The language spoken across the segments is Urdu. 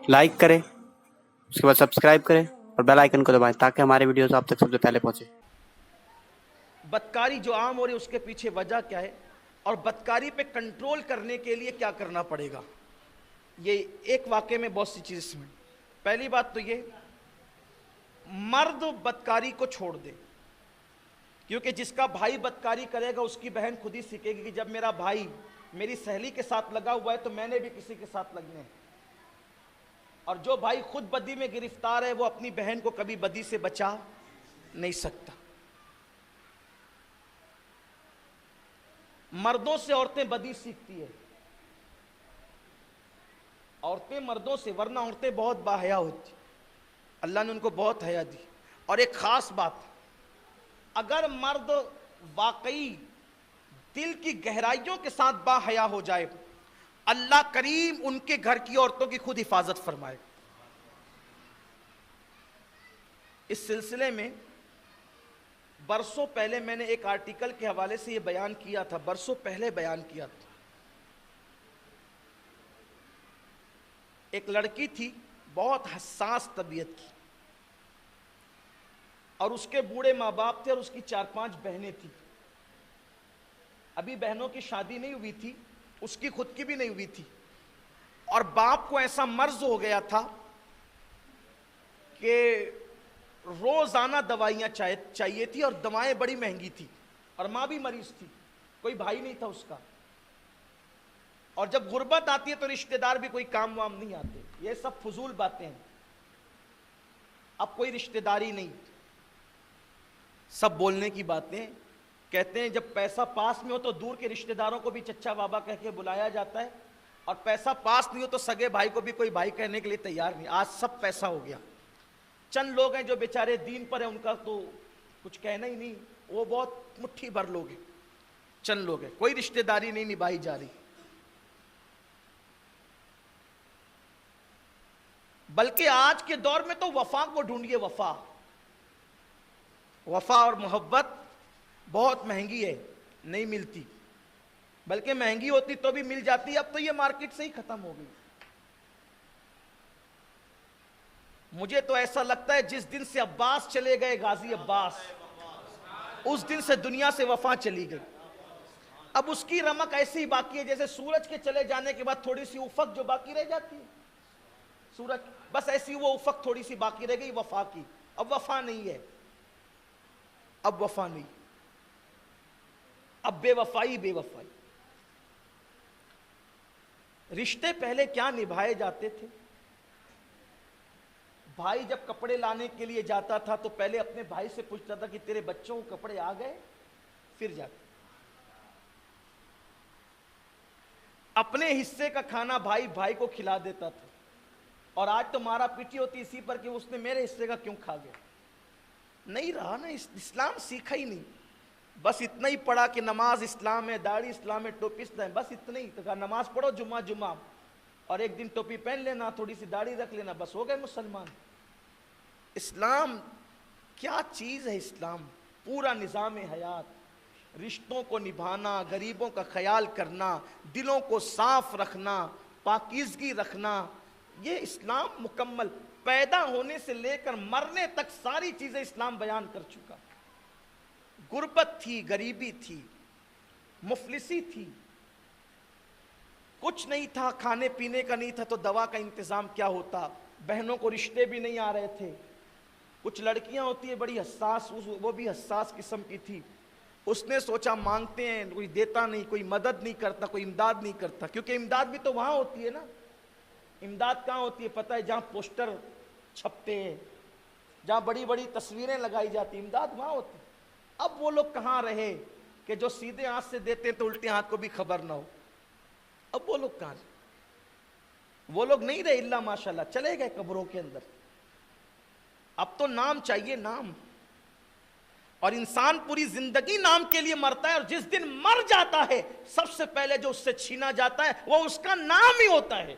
لائک کریں، اس کے بعد سبسکرائب کریں اور بیل آئیکن کو دبائیں تاکہ ہمارے ویڈیوز آپ تک سب سے پہلے پہنچے۔ بدکاری جو عام ہو رہی ہے اس کے پیچھے وجہ کیا ہے اور بدکاری پہ کنٹرول کرنے کے لیے کیا کرنا پڑے گا؟ یہ ایک واقعے میں بہت سی چیز میں پہلی بات تو یہ مرد بدکاری کو چھوڑ دے، کیونکہ جس کا بھائی بدکاری کرے گا اس کی بہن خود ہی سیکھے گی کہ جب میرا بھائی میری سہیلی کے ساتھ لگا ہوا ہے تو میں نے بھی کسی کے ساتھ لگنے ہیں، اور جو بھائی خود بدی میں گرفتار ہے وہ اپنی بہن کو کبھی بدی سے بچا نہیں سکتا۔ مردوں سے عورتیں بدی سیکھتی ہے، عورتیں مردوں سے، ورنہ عورتیں بہت باحیا ہوتی، اللہ نے ان کو بہت حیا دی۔ اور ایک خاص بات، اگر مرد واقعی دل کی گہرائیوں کے ساتھ باحیا ہو جائے اللہ کریم ان کے گھر کی عورتوں کی خود حفاظت فرمائے۔ اس سلسلے میں برسوں پہلے میں نے ایک آرٹیکل کے حوالے سے یہ بیان کیا تھا، برسوں پہلے بیان کیا تھا۔ ایک لڑکی تھی بہت حساس طبیعت کی، اور اس کے بوڑھے ماں باپ تھے اور اس کی 4-5 بہنیں تھیں۔ ابھی بہنوں کی شادی نہیں ہوئی تھی، اس کی خود کی بھی نہیں ہوئی تھی، اور باپ کو ایسا مرض ہو گیا تھا کہ روزانہ دوائیاں چاہیے تھی اور دوائیں بڑی مہنگی تھی، اور ماں بھی مریض تھی، کوئی بھائی نہیں تھا اس کا، اور جب غربت آتی ہے تو رشتہ دار بھی کوئی کام وام نہیں آتے، یہ سب فضول باتیں ہیں۔ اب کوئی رشتہ داری نہیں، سب بولنے کی باتیں، کہتے ہیں جب پیسہ پاس میں ہو تو دور کے رشتہ داروں کو بھی چچا بابا کہہ کے بلایا جاتا ہے، اور پیسہ پاس نہیں ہو تو سگے بھائی کو بھی کوئی بھائی کہنے کے لیے تیار نہیں۔ آج سب پیسہ ہو گیا، چند لوگ ہیں جو بیچارے دین پر ہیں، ان کا تو کچھ کہنا ہی نہیں، وہ بہت مٹھی بھر لوگ ہیں، چند لوگ ہیں، کوئی رشتہ داری نہیں نبھائی جا رہی۔ بلکہ آج کے دور میں تو وفا کو ڈھونڈیے، وفا اور محبت بہت مہنگی ہے، نہیں ملتی، بلکہ مہنگی ہوتی تو بھی مل جاتی، اب تو یہ مارکیٹ سے ہی ختم ہو گئی۔ مجھے تو ایسا لگتا ہے جس دن سے عباس چلے گئے، غازی عباس، اس دن سے دنیا سے وفا چلی گئی۔ اب اس کی رمق ایسی ہی باقی ہے جیسے سورج کے چلے جانے کے بعد تھوڑی سی افق جو باقی رہ جاتی ہے، سورج بس ایسی وہ افق تھوڑی سی باقی رہ گئی وفا کی۔ اب وفا نہیں ہے، اب وفا نہیں، اب بے وفائی بے وفائی۔ رشتے پہلے کیا نبھائے جاتے تھے، بھائی جب کپڑے لانے کے لیے جاتا تھا تو پہلے اپنے بھائی سے پوچھتا تھا کہ تیرے بچوں کو کپڑے آ گئے، پھر جاتا اپنے حصے کا کھانا بھائی کو کھلا دیتا تھا، اور آج تو مارا پیٹی ہوتی اسی پر کہ اس نے میرے حصے کا کیوں کھا گیا۔ نہیں رہا نا، اسلام سیکھا ہی نہیں، بس اتنا ہی پڑھا کہ نماز اسلام ہے، داڑھی اسلام ہے، ٹوپی اسلام ہے، بس اتنا ہی تو کہا نماز پڑھو جمعہ اور ایک دن ٹوپی پہن لینا، تھوڑی سی داڑھی رکھ لینا، بس ہو گئے مسلمان۔ اسلام کیا چیز ہے، اسلام پورا نظام حیات، رشتوں کو نبھانا، غریبوں کا خیال کرنا، دلوں کو صاف رکھنا، پاکیزگی رکھنا، یہ اسلام مکمل، پیدا ہونے سے لے کر مرنے تک ساری چیزیں اسلام بیان کر چکا۔ غربت تھی، غریبی تھی، مفلسی تھی، کچھ نہیں تھا، کھانے پینے کا نہیں تھا تو دوا کا انتظام کیا ہوتا، بہنوں کو رشتے بھی نہیں آ رہے تھے، کچھ لڑکیاں ہوتی ہیں بڑی حساس، وہ بھی حساس قسم کی تھی، اس نے سوچا مانگتے ہیں کوئی دیتا نہیں، کوئی مدد نہیں کرتا، کوئی امداد نہیں کرتا، کیونکہ امداد بھی تو وہاں ہوتی ہے نا، امداد کہاں ہوتی ہے پتہ ہے، جہاں پوسٹر چھپتے ہیں، جہاں بڑی بڑی تصویریں لگائی جاتی، امداد وہاں ہوتی۔ اب وہ لوگ کہاں رہے کہ جو سیدھے ہاتھ سے دیتے ہیں تو الٹے ہاتھ کو بھی خبر نہ ہو، اب وہ لوگ کہاں رہے؟ وہ لوگ نہیں رہے الا ماشاءاللہ، چلے گئے قبروں کے اندر۔ اب تو نام چاہیے، نام، اور انسان پوری زندگی نام کے لیے مرتا ہے، اور جس دن مر جاتا ہے سب سے پہلے جو اس سے چھینا جاتا ہے وہ اس کا نام ہی ہوتا ہے۔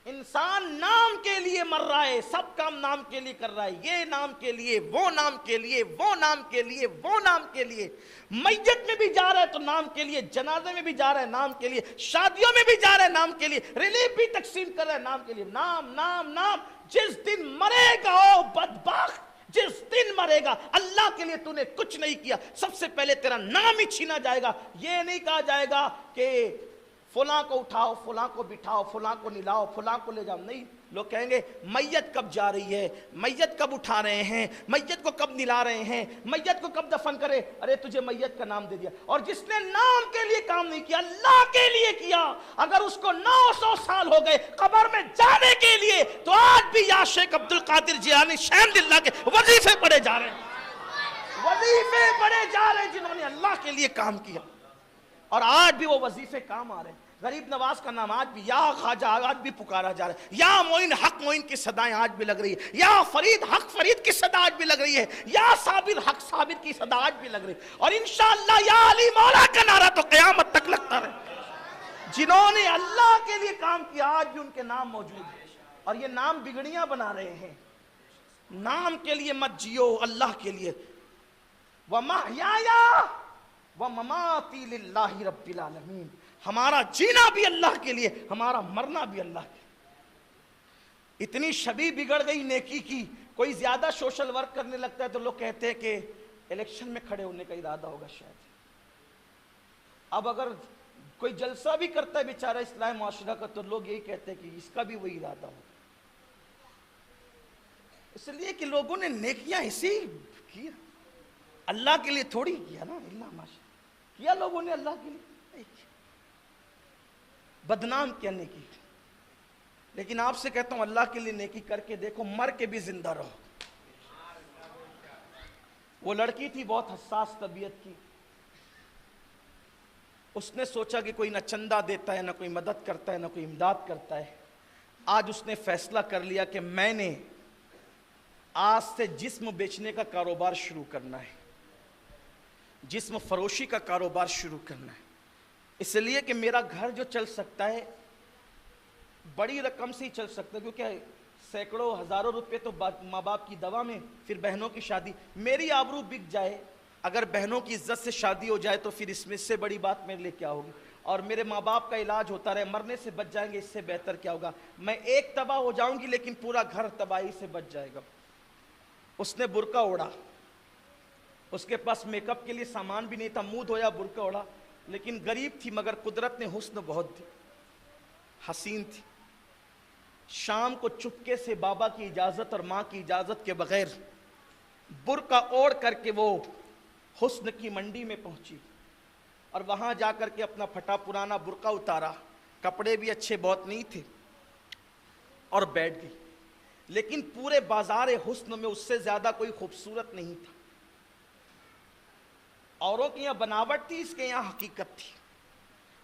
ان انسان نام کے لیے مر رہا ہے، سب کام نام کے لیے کر رہا ہے، یہ نام کے لیے، وہ نام کے لیے، وہ نام کے لیے، وہ نام کے لیے، میت میں بھی جا رہا ہے تو نام کے لیے، جنازے میں بھی جا رہا ہے نام کے لیے، شادیوں میں بھی جا رہا ہے نام کے لیے، ریلیف بھی تقسیم کر رہا ہے نام کے لیے، نام نام نام۔ جس دن مرے گا او بدبخت، جس دن مرے گا، اللہ کے لیے تو نے کچھ نہیں کیا، سب سے پہلے تیرا نام ہی چھینا جائے گا۔ یہ نہیں کہا جائے گا کہ فلاں کو اٹھاؤ، فلاں کو بٹھاؤ، فلاں کو نلاؤ، فلاں کو لے جاؤ، نہیں۔ لوگ کہیں گے میت کب جا رہی ہے، میت کب اٹھا رہے ہیں، میت کو کب نلا رہے ہیں، میت کو کب دفن کرے۔ ارے تجھے میت کا نام دے دیا، اور جس نے نام کے لیے کام نہیں کیا، اللہ کے لیے کیا، اگر اس کو 900 سال ہو گئے قبر میں جانے کے لیے، تو آج بھی یا شیخ عبد القادر جیلانی شہم اللہ کے وظیفے پڑھے جا رہے ہیں، وظیفے پڑھے جا رہے ہیں جنہوں نے اللہ کے لیے کام کیا، اور آج بھی وہ وظیفے کام آ رہے ہیں۔ غریب نواز کا نام آج بھی یا خواجہ آج بھی پکارا جا رہا ہے، یا معین حق معین کی صدایں آج بھی لگ رہی ہے، یا فرید حق فرید کی صدا آج بھی لگ رہی ہے، یا صابر حق صابر کی صدا آج بھی لگ رہی ہے، اور انشاءاللہ یا علی مولا کا نعرہ تو قیامت تک لگتا رہے۔ جنہوں نے اللہ کے لیے کام کیا آج بھی ان کے نام موجود ہیں، اور یہ نام بگڑیاں بنا رہے ہیں۔ نام کے لیے مت جیو، اللہ کے لیے۔ وَمَحْيَايَ وَمَمَاتِي لِلَّهِ رَبِّ الْعَالَمِينَ، ہمارا جینا بھی اللہ کے لیے، ہمارا مرنا بھی اللہ کے لیے۔ اتنی شبیہ بگڑ گئی نیکی کی، کوئی زیادہ سوشل ورک کرنے لگتا ہے تو لوگ کہتے ہیں کہ الیکشن میں کھڑے ہونے کا ارادہ ہوگا شاید۔ اب اگر کوئی جلسہ بھی کرتا ہے بیچارہ اصلاح معاشرہ کا تو لوگ یہی کہتے ہیں کہ اس کا بھی وہی ارادہ ہوگا، اس لیے کہ لوگوں نے نیکیاں اسی کیا، اللہ کے لیے تھوڑی کیا نا، اللہ ماشاء کیا لوگوں نے اللہ کے لیے نہیں کیا، بدنام کیا نیکی۔ لیکن آپ سے کہتا ہوں اللہ کے لیے نیکی کر کے دیکھو، مر کے بھی زندہ رہو۔ وہ لڑکی تھی بہت حساس طبیعت کی، اس نے سوچا کہ کوئی نہ چندہ دیتا ہے، نہ کوئی مدد کرتا ہے، نہ کوئی امداد کرتا ہے۔ آج اس نے فیصلہ کر لیا کہ میں نے آج سے جسم بیچنے کا کاروبار شروع کرنا ہے، جسم فروشی کا کاروبار شروع کرنا ہے، اس لیے کہ میرا گھر جو چل سکتا ہے بڑی رقم سے ہی چل سکتا ہے، کیونکہ سینکڑوں ہزاروں روپے تو ماں باپ کی دوا میں، پھر بہنوں کی شادی، میری آبرو بک جائے، اگر بہنوں کی عزت سے شادی ہو جائے تو پھر اس میں سے بڑی بات میرے لیے کیا ہوگی، اور میرے ماں باپ کا علاج ہوتا رہے، مرنے سے بچ جائیں گے، اس سے بہتر کیا ہوگا۔ میں ایک تباہ ہو جاؤں گی لیکن پورا گھر تباہی سے بچ جائے گا۔ اس نے برقع اوڑھا، اس کے پاس میک اپ کے لیے سامان بھی نہیں تھا، منہ دھویا، برقع اوڑھا، لیکن غریب تھی مگر قدرت نے حسن بہت دی، حسین تھی۔ شام کو چپکے سے بابا کی اجازت اور ماں کی اجازت کے بغیر برقع اوڑھ کر کے وہ حسن کی منڈی میں پہنچی، اور وہاں جا کر کے اپنا پھٹا پرانا برقع اتارا، کپڑے بھی اچھے بہت نہیں تھے، اور بیٹھ گئی۔ لیکن پورے بازار حسن میں اس سے زیادہ کوئی خوبصورت نہیں تھا۔ اوروں کے یہاں بناوٹ تھی، اس کے یہاں حقیقت تھی،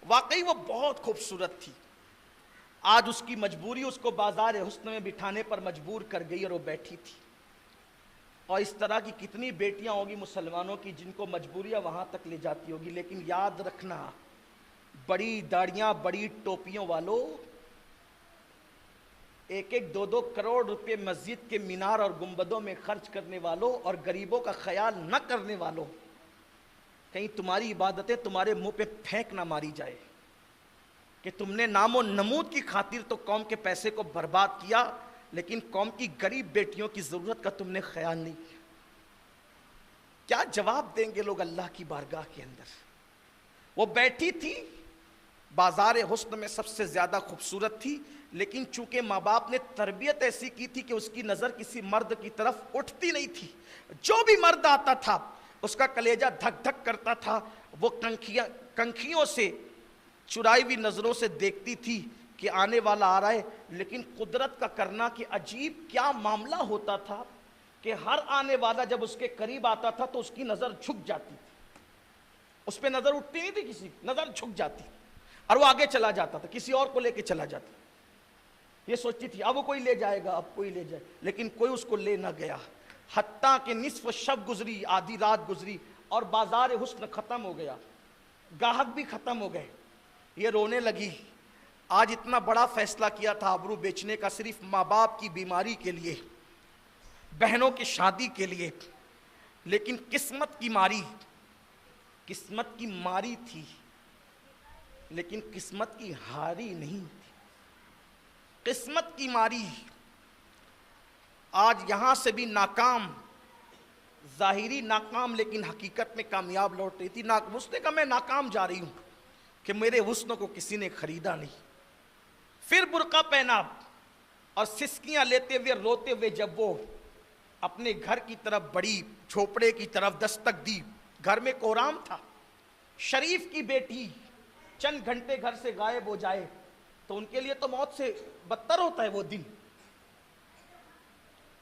واقعی وہ بہت خوبصورت تھی۔ آج اس کی مجبوری اس کو بازار حسن میں بٹھانے پر مجبور کر گئی، اور وہ بیٹھی تھی۔ اور اس طرح کی کتنی بیٹیاں ہوگی مسلمانوں کی جن کو مجبوریاں وہاں تک لے جاتی ہوگی، لیکن یاد رکھنا، بڑی داڑیاں بڑی ٹوپیوں والوں، ایک ایک دو دو کروڑ روپے مسجد کے مینار اور گنبدوں میں خرچ کرنے والوں اور غریبوں کا خیال نہ کرنے والوں، کہیں تمہاری عبادتیں تمہارے منہ پہ پھینک نہ ماری جائے کہ تم نے نام و نمود کی خاطر تو قوم کے پیسے کو برباد کیا، لیکن قوم کی غریب بیٹیوں کی ضرورت کا تم نے خیال نہیں کیا۔ کیا جواب دیں گے لوگ اللہ کی بارگاہ کے اندر؟ وہ بیٹھی تھی، بازار حسن میں سب سے زیادہ خوبصورت تھی، لیکن چونکہ ماں باپ نے تربیت ایسی کی تھی کہ اس کی نظر کسی مرد کی طرف اٹھتی نہیں تھی۔ جو بھی مرد آتا تھا اس کا کلیجہ دھک دھک کرتا تھا، وہ کنکھیوں سے چرائی ہوئی نظروں سے دیکھتی تھی کہ آنے والا آ رہا ہے۔ لیکن قدرت کا کرنا کہ عجیب کیا معاملہ ہوتا تھا کہ ہر آنے والا جب اس کے قریب آتا تھا تو اس کی نظر جھک جاتی تھی، اس پہ نظر اٹھتی نہیں تھی کسی، نظر جھک جاتی، اور وہ آگے چلا جاتا تھا، کسی اور کو لے کے چلا جاتا۔ یہ سوچتی تھی اب وہ کوئی لے جائے گا، اب کوئی لے جائے، لیکن کوئی اس کو لے نہ گیا، حتیٰ کہ نصف شب گزری، آدھی رات گزری، اور بازار حسن ختم ہو گیا، گاہک بھی ختم ہو گئے۔ یہ رونے لگی، آج اتنا بڑا فیصلہ کیا تھا آبرو بیچنے کا صرف ماں باپ کی بیماری کے لیے، بہنوں کی شادی کے لیے، لیکن قسمت کی ماری تھی، لیکن قسمت کی ہاری نہیں تھی، قسمت کی ماری۔ آج یہاں سے بھی ناکام، ظاہری ناکام لیکن حقیقت میں کامیاب لوٹ رہی تھی۔ اس نے کہا میں ناکام جا رہی ہوں کہ میرے حسن کو کسی نے خریدا نہیں۔ پھر برقع پہنا اور سسکیاں لیتے ہوئے روتے ہوئے جب وہ اپنے گھر کی طرف بڑی، جھوپڑے کی طرف دستک دی، گھر میں کوہرام تھا، شریف کی بیٹی چند گھنٹے گھر سے غائب ہو جائے تو ان کے لیے تو موت سے بدتر ہوتا ہے وہ دن۔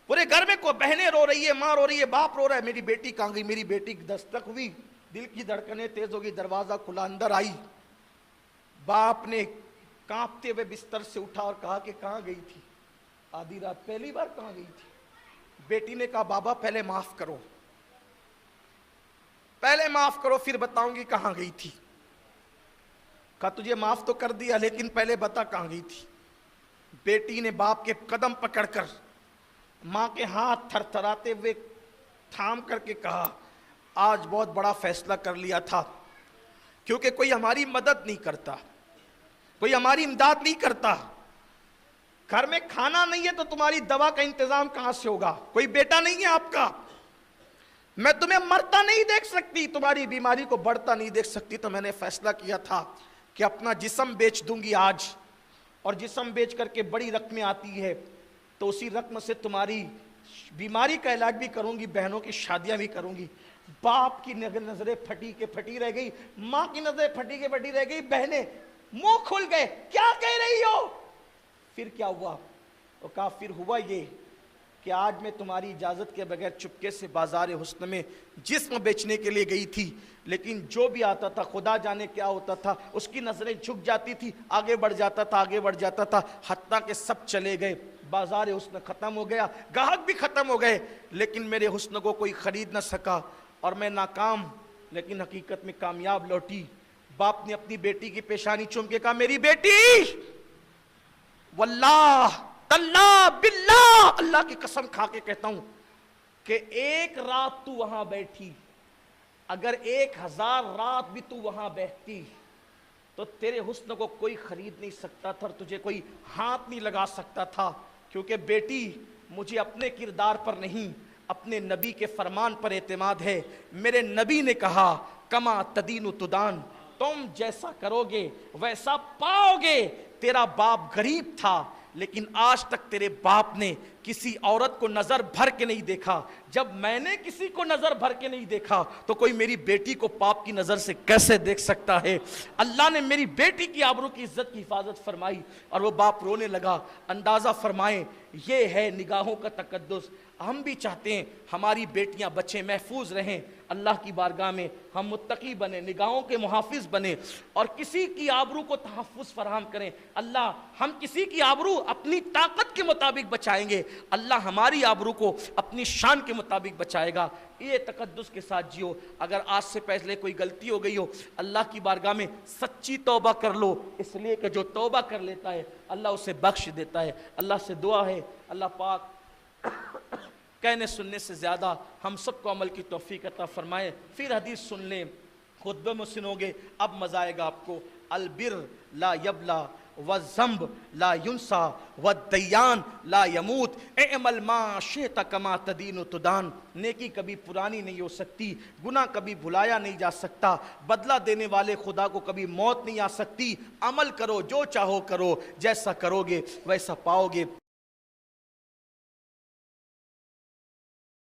پورے گھر میں کوئی بہنیں رو رہی ہے، ماں رو رہی ہے، باپ رو رہا ہے، میری بیٹی کہاں گئی، میری بیٹی کی دستک ہوئی، دل کی دھڑکنیں تیز ہو گئی، دروازہ کھلا، اندر آئی۔ باپ نے کانپتے ہوئے بستر سے اٹھا اور کہا کہ کہاں گئی تھی، آدھی رات پہلی بار کہاں گئی تھی؟ بیٹی نے کہا بابا پہلے معاف کرو، پہلے معاف کرو پھر بتاؤں گی کہاں گئی تھی۔ کہا تجھے معاف تو کر دیا لیکن پہلے بتا کہاں گئی تھی۔ بیٹی نے باپ کے قدم پکڑ کر ماں کے ہاتھ تھر تھراتے ہوئے تھام کر کے کہا آج بہت بڑا فیصلہ کر لیا تھا، کیونکہ کوئی ہماری مدد نہیں کرتا، کوئی ہماری امداد نہیں کرتا، گھر میں کھانا نہیں ہے تو تمہاری دوا کا انتظام کہاں سے ہوگا، کوئی بیٹا نہیں ہے آپ کا، میں تمہیں مرتا نہیں دیکھ سکتی، تمہاری بیماری کو بڑھتا نہیں دیکھ سکتی، تو میں نے فیصلہ کیا تھا کہ اپنا جسم بیچ دوں گی آج، اور جسم بیچ کر کے بڑی رقمیں آتی ہے تو اسی رقم سے تمہاری بیماری کا علاج بھی کروں گی، بہنوں کی شادیاں بھی کروں گی۔ باپ کی نظریں پھٹی کے پھٹی رہ گئی، ماں کی نظریں پھٹی کے پھٹی رہ گئی، بہنیں منہ کھل گئے، کیا کہہ رہی ہو؟ پھر کیا ہوا؟ وہ کہا پھر ہوا یہ کہ آج میں تمہاری اجازت کے بغیر چپکے سے بازار حسن میں جسم بیچنے کے لیے گئی تھی، لیکن جو بھی آتا تھا خدا جانے کیا ہوتا تھا، اس کی نظریں جھک جاتی تھی، آگے بڑھ جاتا تھا، آگے بڑھ جاتا تھا، حتیٰ کہ سب چلے گئے، بازار حسن ختم ہو گیا، گاہک بھی ختم ہو گئے، لیکن میرے حسن کو کوئی خرید نہ سکا، اور میں ناکام لیکن حقیقت میں کامیاب لوٹی۔ باپ نے اپنی بیٹی کی پیشانی چوم کے کہا میری بیٹی، واللہ تاللہ باللہ، اللہ کی قسم کھا کے کہتا ہوں کہ ایک رات تو وہاں بیٹھی، اگر 1000 رات بھی تو وہاں بیٹھتی تو تیرے حسن کو کوئی خرید نہیں سکتا تھا اور تجھے کوئی ہاتھ نہیں لگا سکتا تھا، کیونکہ بیٹی مجھے اپنے کردار پر نہیں اپنے نبی کے فرمان پر اعتماد ہے۔ میرے نبی نے کہا کما تدین تدان، تم جیسا کرو گے ویسا پاؤ گے۔ تیرا باپ غریب تھا لیکن آج تک تیرے باپ نے کسی عورت کو نظر بھر کے نہیں دیکھا، جب میں نے کسی کو نظر بھر کے نہیں دیکھا تو کوئی میری بیٹی کو باپ کی نظر سے کیسے دیکھ سکتا ہے؟ اللہ نے میری بیٹی کی آبرو کی عزت کی حفاظت فرمائی، اور وہ باپ رونے لگا۔ اندازہ فرمائیں یہ ہے نگاہوں کا تقدس۔ ہم بھی چاہتے ہیں ہماری بیٹیاں بچیں، محفوظ رہیں، اللہ کی بارگاہ میں ہم متقی بنیں، نگاہوں کے محافظ بنیں، اور کسی کی آبرو کو تحفظ فراہم کریں۔ اللہ ہم کسی کی آبرو اپنی طاقت کے مطابق بچائیں گے، اللہ ہماری آبرو کو اپنی شان کے مطابق بچائے گا۔ یہ تقدس کے ساتھ جیو۔ اگر آج سے پہلے کوئی غلطی ہو گئی ہو، اللہ کی بارگاہ میں سچی توبہ کر لو، اس لیے کہ جو توبہ کر لیتا ہے اللہ اسے بخش دیتا ہے۔ اللہ سے دعا ہے اللہ پاک کہنے سننے سے زیادہ ہم سب کو عمل کی توفیق عطا فرمائے۔ پھر حدیث سن لیں، خطبے میں سنو گے، اب مزہ آئے گا آپ کو۔ البر لا یبلا والذنب لا ینسا والدیان لا یموت اعمل ما شئت کما تدین تدان۔ نیکی کبھی پرانی نہیں ہو سکتی، گناہ کبھی بھلایا نہیں جا سکتا، بدلہ دینے والے خدا کو کبھی موت نہیں آ سکتی۔ عمل کرو، جو چاہو کرو، جیسا کرو گے ویسا پاؤ گے۔